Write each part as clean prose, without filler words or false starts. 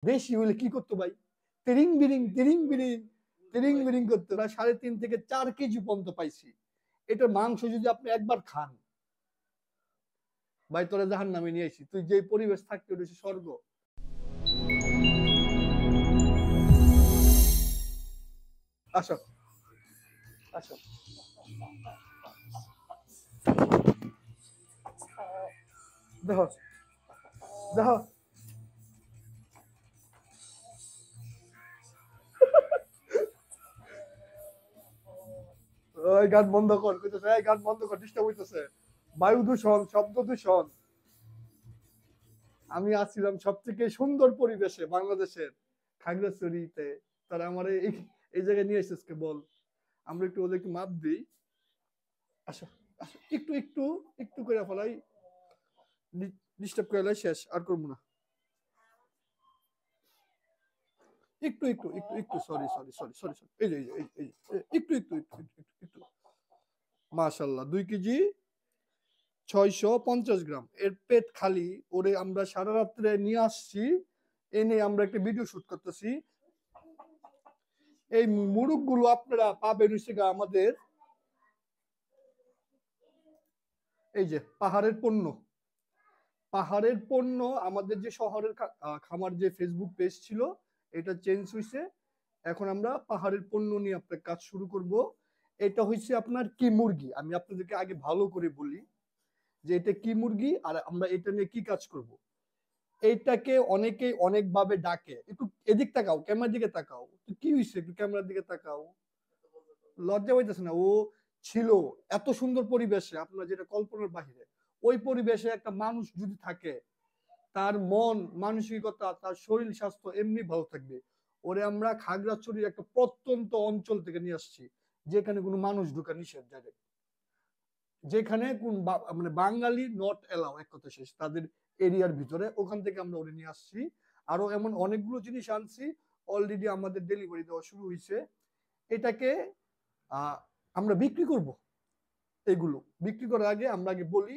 বেশি হলে কি করতো ভাই? তিরিং বিরিং তিরিং বিরিং তিরিং বিরিং করতো। 3.5 থেকে 4 কেজি পর্যন্ত পাইছি। এটার মাংস যদি আপনি একবার খান, ভাই তোরা জাহান্নামে নিয়ে আইছি। তুই যে পরিবেশ থাকতে ওটা হচ্ছে স্বর্গ। আসো আসো, দেখো দেখো, ওই গান বন্ধ কর, কইতেছে এই গান বন্ধ কর, ডিস্টার্ব হইতেছে। বায়ু দূষণ, শব্দ দূষণ। আমি আসছিলাম সব থেকে সুন্দর পরিবেশে বাংলাদেশের, খাগড়াছড়িতে। তারা আমার এই এই জায়গায় নিয়ে এসেছে কে বল? আমরা একটু ওদের একটু মাপ দিই। আসো আসো, একটু একটু একটু করে ফেলাই, ডিস্টার্ব করে শেষ আর করবো না। একটু একটু একটু একটু, sorry sorry sorry sorry sorry, এই যে এই যে এই যে একটু একটু একটু একটু একটু, মাশাল্লাহ 2 কেজি 650 গ্রাম এর পেট খালি। ওরে আমরা সারা রাত্রে নিয়ে আসছি, এনে আমরা একটা ভিডিও শুট করতেছি। এই মুরগ গুলো আপনারা পাবেন হচ্ছে আমাদের এই যে পাহাড়ের পণ্য। পাহাড়ের পণ্য আমাদের যে শহরের খামার যে ফেসবুক পেজ ছিল, এটা চেঞ্জ হয়েছে। এখন আমরা পাহাড়ের পণ্য নিয়ে আপনার কাজ শুরু করব। এটা হচ্ছে আপনার কি মুরগি, আমি আপনাদেরকে আগে ভালো করে বলি যে এটা কি মুরগি আর আমরা এটা নিয়ে কি কাজ করব। এইটাকে অনেকে অনেক ভাবে ডাকে। একটু এদিক তাকাও, ক্যামেরার দিকে তাকাও, তো কি হয়েছে একটু ক্যামেরার দিকে তাকাও। লজ্জা পাইতেছে না? ও ছিল এত সুন্দর পরিবেশে, আপনার যেটা কল্পনার বাহিরে। ওই পরিবেশে একটা মানুষ যদি থাকে, তার মন মানসিকতা তার শরীর স্বাস্থ্য এমনি ভালো থাকবে। ওরে আমরা খাগড়াছড়ির একটা প্রত্যন্ত অঞ্চল থেকে নিয়ে আসছি, যেখানে কোনো মানুষ ঢোকা নিষেধ, ডাইরেক্ট। যেখানে কোন মানে বাঙালি নট এলাও, এক কথা শেষ, তাদের এরিয়ার ভিতরে। ওখান থেকে আমরা ওরে নিয়ে আসছি। আরো এমন অনেকগুলো জিনিস আনছি, অলরেডি আমাদের ডেলিভারি দেওয়া শুরু হয়েছে। এটাকে আমরা বিক্রি করব। এগুলো বিক্রি করার আগে আমরা আগে বলি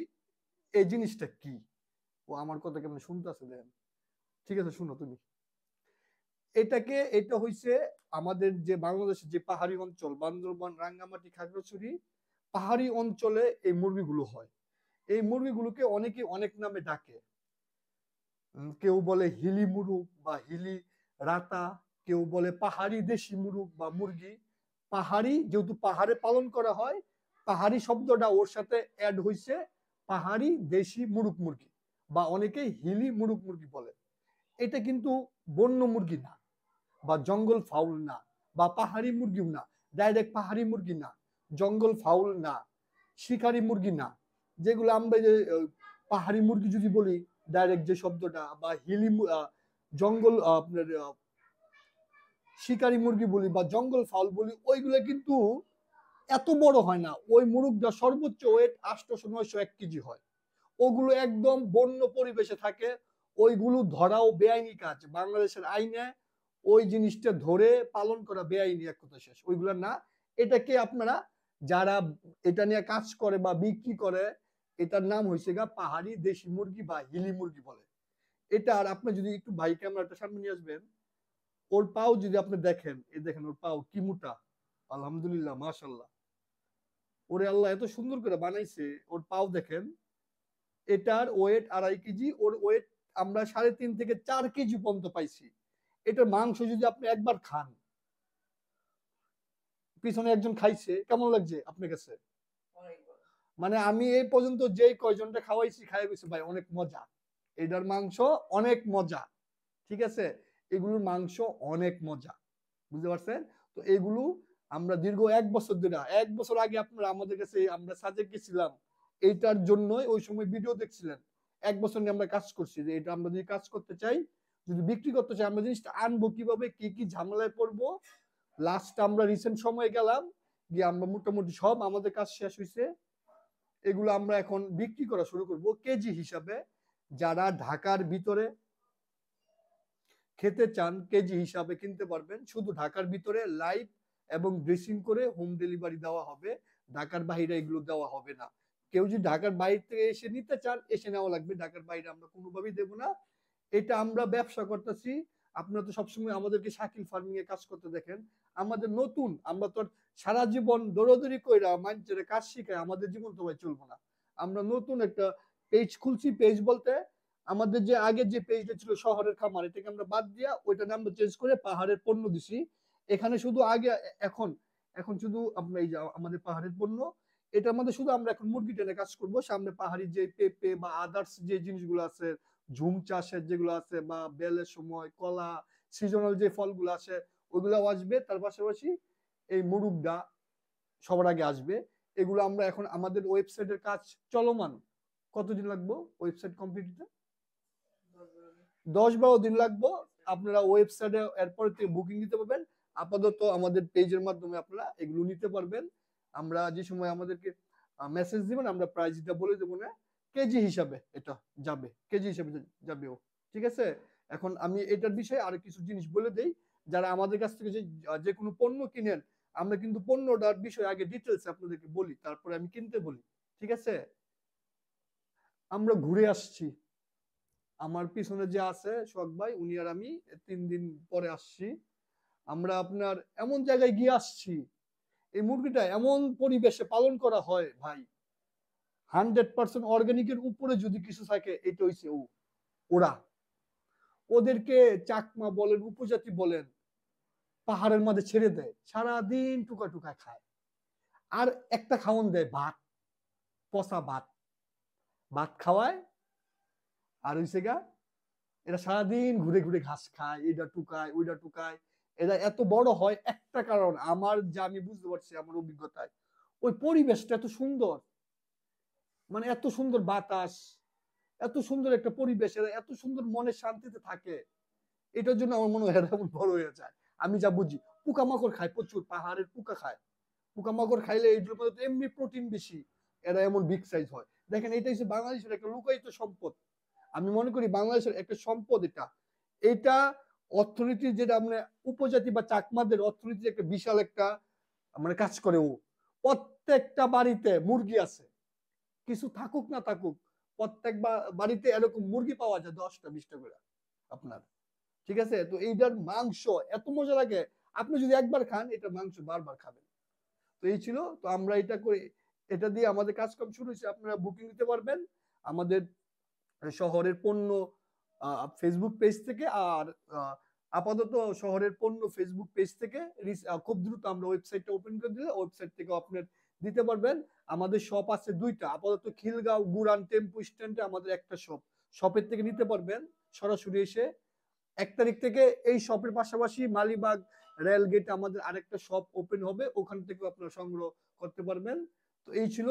এই জিনিসটা কি। ও আমার কথা কেমন শুনতেছে দেখেন। ঠিক আছে, শুনো তুমি। এটা হইছে আমাদের যে বাংলাদেশের যে পাহাড়ি অঞ্চল, বান্দরবান, রাঙ্গামাটি, খাগড়াছড়ি, পাহাড়ি অঞ্চলে এই মুরগিগুলো হয়। এই মুরগিগুলোকে অনেকে অনেক নামে ডাকে। কেউ বলে হিলি মুরগ বা হিলি রাতা, কেউ বলে পাহাড়ি দেশি মুরগ বা মুরগি। পাহাড়ি যেহেতু পাহাড়ে পালন করা হয়, পাহাড়ি শব্দটা ওর সাথে অ্যাড হয়েছে, পাহাড়ি দেশি মুরগ মুরগি বা অনেকে হিলি মুরগ মুরগি বলে। এটা কিন্তু বন্য মুরগি না, বা জঙ্গল ফাউল না, বা পাহাড়ি মুরগিও না। ডাইরেক্ট পাহাড়ি মুরগি না, জঙ্গল ফাউল না, শিকারি মুরগি না। যেগুলো আমরা যে পাহাড়ি মুরগি যদি বলি ডাইরেক্ট যে শব্দটা, বা হিলি জঙ্গল আপনার শিকারি মুরগি বলি বা জঙ্গল ফাউল বলি, ওইগুলো কিন্তু এত বড় হয় না। ওই মুরগটা সর্বোচ্চ ওয়েট 800-900-1 কেজি হয়। ওগুলো একদম বন্য পরিবেশে থাকে। ওইগুলো ধরাও বেআইনি কাজ বাংলাদেশের আইনে। ওই জিনিসটা ধরে পালন করা বেআইনি, এক কথা শেষ। ওইগুলো না। এটাকে আপনারা যারা এটা নিয়ে কাজ করে বা বিক্রি করে, এটার নাম হয়েছে গা পাহাড়ি দেশি মুরগি বা হিলি মুরগি বলে। এটা আর আপনি যদি একটু ভাই ক্যামেরাটা সামনে নিয়ে আসবেন, ওর পাও যদি আপনি দেখেন, এই দেখেন ওর পাও কি মোটা। আলহামদুলিল্লাহ, মাশাল্লাহ। ওরে আল্লাহ এত সুন্দর করে বানাইছে, ওর পাও দেখেন। এটার ওয়েট 2.5 কেজি। ওর ওয়েট আমরা 3.5 থেকে 4 কেজি পর্যন্ত পাইছি। এটার মাংস যদি আপনি একবার খান, পিছনে একজন খাইছে, কেমন লাগছে আপনার কাছে? মানে আমি এই পর্যন্ত যেই কয়জনটা খাওয়াইছি খাই গেছি ভাই অনেক মজা। এটার মাংস অনেক মজা। ঠিক আছে, এগুলোর মাংস অনেক মজা, বুঝতে পারছেন? তো এগুলো আমরা দীর্ঘ 1 বছর ধরে, 1 বছর আগে আপনারা আমাদের কাছে আমরা সাজেক গেছিলাম এইটার জন্যই, ওই সময় ভিডিও দেখছিলেন। 1 বছর নিয়ে আমরা কাজ করছি যে এটা আমরা যদি কাজ করতে চাই, যদি বিক্রি করতে চাই, আমরা জিনিসটা আনবো কিভাবে, কি কি ঝামেলায় পড়বো। লাস্ট আমরা রিসেন্ট সময়ে গেলাম, গিয়ে আমরা মোটামুটি সব আমাদের কাজ শেষ হয়েছে। এগুলো আমরা এখন বিক্রি করা শুরু করব কেজি হিসাবে। যারা ঢাকার ভিতরে খেতে চান কেজি হিসাবে কিনতে পারবেন। শুধু ঢাকার ভিতরে লাইভ এবং ড্রেসিং করে হোম ডেলিভারি দেওয়া হবে। ঢাকার বাইরে এগুলো দেওয়া হবে না। কেউ যদি ঢাকার বাইরে থেকে এসে নিতে চান, এসে নেওয়া লাগবে। ঢাকার বাইরে আমরা কোনোভাবেই দেব না। এটা আমরা ব্যবসা করতেছি আপনারা তো সবসময় আমাদেরকে শাকিল ফার্মিং এ কাজ করতে দেখেন। আমাদের নতুন, আমরা তো সারা জীবন দৌড়াদৌড়ি কইরা মানুষের কাজ শিখায় আমাদের জীবন তো ভাই চলবো না। আমরা নতুন একটা পেজ খুলছি। পেজ বলতে আমাদের যে আগের যে পেজটা ছিল শহরের খামার, এটাকে আমরা বাদ দিয়া ওইটা নাম চেঞ্জ করে পাহাড়ের পণ্য দিছি। এখানে শুধু আগে এখন এখন শুধু আমরা এই যে আমাদের পাহাড়ের পণ্য, এটার মধ্যে শুধু আমরা এখন মুরগি টেনে কাজ করব। সামনে পাহাড়ি যে পেঁপে বা আদার্স যে জিনিসগুলো আছে, ঝুম চাষের যেগুলো আছে বা বেলের সময় কলা, সিজনাল যে ফলগুলো আছে ওইগুলাও আসবে। তার পাশাপাশি এই মুরুগডা সবার আগে আসবে। এগুলো আমরা এখন আমাদের ওয়েবসাইটের কাজ চলমান। কতদিন লাগবে ওয়েবসাইট কমপ্লিট হতে? 10-12 দিন লাগবে। আপনারা ওয়েবসাইটে এরপর থেকে বুকিং দিতে পারবেন। আপাতত আমাদের পেজের মাধ্যমে আপনারা এগুলো নিতে পারবেন। আমরা যে সময় আমাদেরকে মেসেজ দিবেন আমরা প্রাইসটা বলে দেবো না, কেজি হিসাবে এটা যাবে, কেজি হিসাবে যাবে ও। ঠিক আছে? এখন আমি এটার বিষয়ে আরো কিছু জিনিস বলে দেই। যারা আমাদের কাছ থেকে যে কোনো পণ্য কিনেন, আমরা কিন্তু পণ্যটার বিষয়ে আগে ডিটেলস আপনাদেরকে বলি, তারপরে আমি কিনতে বলি। ঠিক আছে? আমরা ঘুরে আসছি। আমার পিছনে যে আছে শখ ভাই, উনি আর আমি 3 দিন পরে আসছি। আমরা আপনার এমন জায়গায় গিয়ে আসছি, এই মুরগিটা এমন পরিবেশে পালন করা হয় ভাই, 100% অর্গানিকের উপরে যদি কিছু থাকে এটা হইছে ওরা। ওদেরকে চাকমা বলেন, উপজাতি বলেন, পাহাড়ের মাঝে ছেড়ে দেয়, সারাদিন টুকা টুকা খায়। আর একটা খাওয়ান দেয় ভাত, পচা ভাত, ভাত খাওয়ায়। আর হইছে গা এরা সারাদিন ঘুরে ঘুরে ঘাস খায়, এটা টুকায় ওইটা টুকায়। এরা এত বড় হয় একটা কারণ, আমার যা আমি বুঝতে পারছি আমার অভিজ্ঞতায়, ওই পরিবেশটা এত সুন্দর, মানে এত সুন্দর বাতাস, এত সুন্দর একটা পরিবেশ, এরা এত সুন্দর মনের শান্তিতে থাকে। এটার জন্য আমার মনে হয় এরা এমন বড় হয়ে যায়। আমি যা বুঝি, পোকামাকড় খায় প্রচুর, পাহাড়ের পোকা খায়। পোকামাকড় খাইলে এইগুলোর মধ্যে এমনি প্রোটিন বেশি, এরা এমন বিগ সাইজ হয়। দেখেন এটা হচ্ছে বাংলাদেশের একটা লুকায়িত সম্পদ। আমি মনে করি বাংলাদেশের একটা সম্পদ এটা। এটা অর্থনীতির যেটা আমরা উপজাতি বা চাকমাদের অর্থনীতির একটা বিশাল একটা মানে কাজ করে ও। প্রত্যেকটা বাড়িতে মুরগি আছে, কিছু থাকুক না থাকুক, প্রত্যেক বাড়িতে এরকম মুরগি পাওয়া যায় 10টা 20টা করে আপনার। ঠিক আছে? তো এইটার মাংস এত মজা লাগে, আপনি যদি একবার খান এটা মাংস বারবার খাবেন। তো এই ছিল। তো আমরা এটা করে, এটা দিয়ে আমাদের কাজকাম শুরু হয়েছে। আপনারা বুকিং দিতে পারবেন আমাদের শহরের পণ্য ফেসবুক পেজ থেকে। আর আপাতত শহরের পণ্য ফেসবুক পেজ থেকে খুব দ্রুত আমরা ওয়েবসাইটটা ওপেন করে দিলে ওয়েবসাইট থেকে আপনার দিতে পারবেন। আমাদের শপ আছে 2টা, আপাতত খিলগাঁও গুরান টেম্পু স্ট্যান্ডে আমাদের একটা শপ, শপের থেকে নিতে পারবেন সরাসরি এসে। 1 তারিখ থেকে এই শপের পাশাপাশি মালিবাগ রেল গেটে আমাদের আরেকটা শপ ওপেন হবে, ওখান থেকে আপনারা সংগ্রহ করতে পারবেন। তো এই ছিল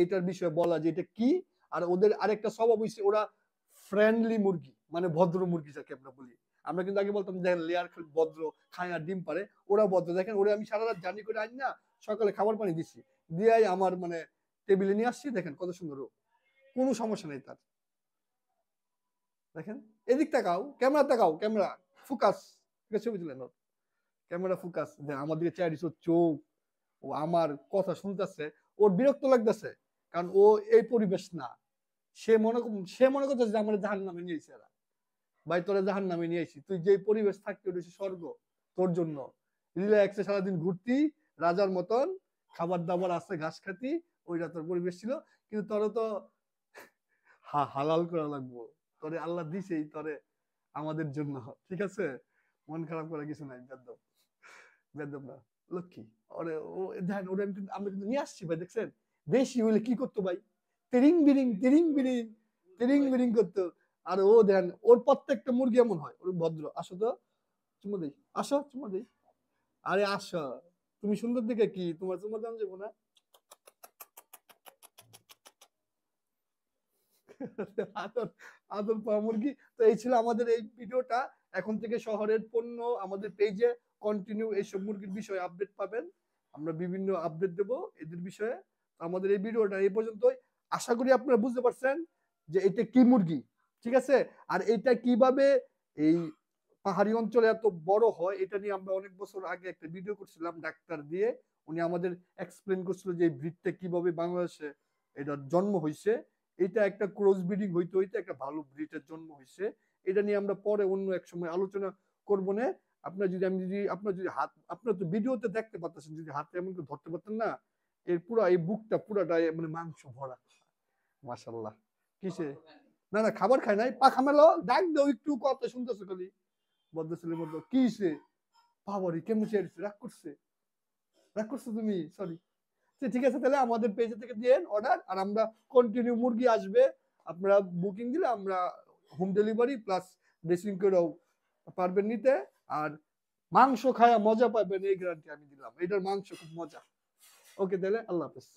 এটার বিষয়ে বলা যে এটা কি। আর ওদের আরেকটা স্বভাব হইছে ওরা ফ্রেন্ডলি মুরগি, মানে ভদ্র মুরগি যাকে আমরা বলি। আমরা কিন্তু আগে বলতাম দেখেন লেয়ার ভদ্র, খায় আর ডিম পারে, ওরা ভদ্র। দেখেন ওরা আমি সারা রাত জার্নি করে আনি না, সকালে খাবার পানি দিচ্ছি, দিয়ে আমার মানে টেবিলে নিয়ে আসছি, দেখেন কত সুন্দর, কোনো সমস্যা নেই তার। দেখেন এদিক তাকাও, ক্যামেরা তাকাও, ক্যামেরা ফোকাস, ছবি তুলেন, ক্যামেরা ফোকাস, আমার দিকে চাইছে চোখ, ও আমার কথা শুনতেছে, ওর বিরক্ত লাগতেছে, কারণ ও এই পরিবেশ না। সে মনে করতেছে যে আমার জাহান নামে নিয়েছে এরা। ভাই তোরা জাহান নামে নিয়ে আসি, তুই যে পরিবেশ থাকতে ওটা স্বর্গ তোর জন্য। রিল্যাক্সে সারাদিন ঘুরতি রাজার মতন, খাবার দাবার আছে, ঘাস খাতি, ওইটা তোর পরিবেশ ছিল। কিন্তু তোরা তো হালাল করা লাগবো, তোরে আল্লাহ দিছেই তোরে আমাদের জন্য। ঠিক আছে? মন খারাপ করার কিছু নাই। বেদব, বেদব না, লক্ষ্মী। ওরে ও দেখেন ওরে আমরা কিন্তু নিয়ে আসছি ভাই, দেখছেন? বেশি হইলে কি করতো ভাই, তিরিং বিরিং তিরিং বিরিং তিরিং বিরিং করতো। আর ও দেন ওর প্রত্যেকটা মুরগি এমন হয়, ওর ভদ্র। আসো তো চুমা দেই, আসো চুমা দেই, আরে আসো, তুমি সুন্দর দিকে কি তোমার চুমা দাম যাবো না? আদর, আদর পাওয়া মুরগি। তো এই ছিল আমাদের এই ভিডিওটা। এখন থেকে শহরের পণ্য আমাদের পেজে কন্টিনিউ এইসব মুরগির বিষয়ে আপডেট পাবেন। আমরা বিভিন্ন আপডেট দেব এদের বিষয়ে। আমাদের এই ভিডিওটা এই পর্যন্তই। আশা করি আপনারা বুঝতে পারছেন যে এটা কি মুরগি। ঠিক আছে? আর এটা কিভাবে এই পাহাড়ি অঞ্চলে এত বড় হয়, এটা নিয়ে আমরা অনেক বছর আগে একটা ভিডিও করছিলাম ডাক্তার দিয়ে। উনি আমাদের এক্সপ্লেন করছিল যে এই ব্রিডটা কিভাবে বাংলাদেশে এটার জন্ম হয়েছে। এটা একটা ক্রস ব্রিডিং হইতে হইতে একটা ভালো ব্রিডের জন্ম হয়েছে। এটা নিয়ে আমরা পরে অন্য এক সময় আলোচনা করবো না। আপনার যদি হাত, আপনার তো ভিডিওতে দেখতে পাচ্ছেন, যদি হাতে এমন করে ধরতে পারতেন না, এর পুরো এই বুকটা পুরাটাই মানে মাংস ভরা। মাশাল্লাহ। কিসে? না না, খাবার খায় নাই, পাখা মেলো, ডাক দাও একটু, কথা শুনতেছো খালি বদ্ধ ছেলের মতো। কিসে? বাবারে কেমন চেয়েছে, রাগ করছে? রাগ করছো তুমি? সরি। ঠিক আছে, তাহলে আমাদের পেজে থেকে দিয়েন অর্ডার, আর আমরা কন্টিনিউ মুরগি আসবে, আপনারা বুকিং দিলে আমরা হোম ডেলিভারি প্লাস ড্রেসিং করেও পারবেন নিতে। আর মাংস খায়া মজা পাবেন এই গ্যারান্টি আমি দিলাম, এটার মাংস খুব মজা। ওকে, তাহলে আল্লাহ হাফেজ।